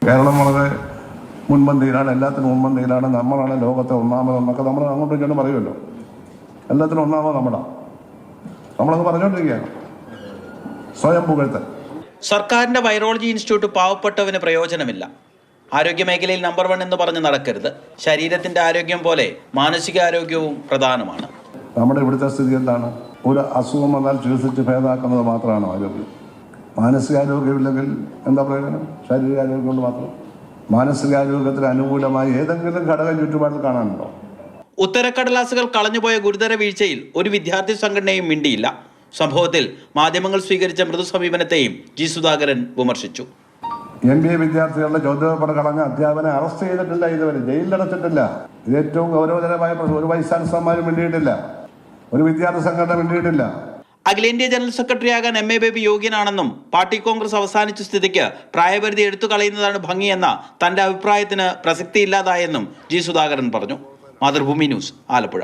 കേരളം വളരെ മുൻപന്തിയിലാണ്, എല്ലാത്തിനും മുൻപന്തിയിലാണ്, നമ്മളാണ് ലോകത്തെ ഒന്നാമതെന്നൊക്കെ നമ്മൾ അങ്ങോട്ടും ഇങ്ങോട്ടും പറയുമല്ലോ. എല്ലാത്തിനും ഒന്നാമത് നമ്മളത് പറഞ്ഞുകൊണ്ടിരിക്കുകയാണ്, സ്വയം പുകഴ്ത്തൽ. സർക്കാരിന്റെ വൈറോളജി ഇൻസ്റ്റിറ്റ്യൂട്ട് പാവപ്പെട്ടവന് പ്രയോജനമില്ല. ആരോഗ്യമേഖലയിൽ നമ്പർ 1 എന്ന് പറഞ്ഞ് നടക്കരുത്. ശരീരത്തിന്റെ ആരോഗ്യം പോലെ മാനസികാരോഗ്യവും പ്രധാനമാണ്. നമ്മുടെ ഇവിടുത്തെ സ്ഥിതി എന്താണ്? ഒരു അസുഖം വന്നാൽ ചികിത്സിച്ച് ഭേദമാക്കുന്നത് മാത്രമാണ് ആരോഗ്യം. മാനസികാരോഗ്യമില്ലെങ്കിൽ എന്താ പ്രയോജനം? ശാരീരികാരോഗ്യം കൊണ്ട് മാത്രം. മാനസികാരോഗ്യത്തിന് അനുകൂലമായി ഏതെങ്കിലും ഘടകം ചുറ്റുപാടിൽ കാണാനുണ്ടോ? ഉത്തരക്കടലാസുകൾ കളഞ്ഞുപോയ ഗുരുതര വീഴ്ചയിൽ ഒരു വിദ്യാർത്ഥി സംഘടനയും മിണ്ടിയില്ല. സംഭവത്തിൽ മാധ്യമങ്ങൾ സ്വീകരിച്ച മൃദു സമീപനത്തെയും ജി സുധാകരൻ വിമർശിച്ചു. MBA വിദ്യാർത്ഥികളുടെ ചോദ്യപേപ്പർ കളഞ്ഞ അധ്യാപനെ അറസ്റ്റ് ചെയ്തിട്ടില്ല, ഇതുവരെ ജയിലിലടച്ചിട്ടില്ല. ഇത് ഏറ്റവും ഗൗരവതരമായ പ്രശ്നം. ഒരു വൈസ് ചാൻസലർമാരും മിണ്ടിയിട്ടില്ല, ഒരു വിദ്യാർത്ഥി സംഘടന മിണ്ടിയിട്ടില്ല. അഖിലേന്ത്യാ ജനറൽ സെക്രട്ടറിയാകാൻ MA ബേബി യോഗ്യനാണെന്നും പാർട്ടി കോൺഗ്രസ് അവസാനിച്ച സ്ഥിതിക്ക് പ്രായപരിധി എടുത്തു കളയുന്നതാണ് ഭംഗിയെന്ന തന്റെ അഭിപ്രായത്തിന് പ്രസക്തിയില്ലാതായെന്നും ജി സുധാകരൻ പറഞ്ഞു. മാതൃഭൂമി ന്യൂസ്, ആലപ്പുഴ.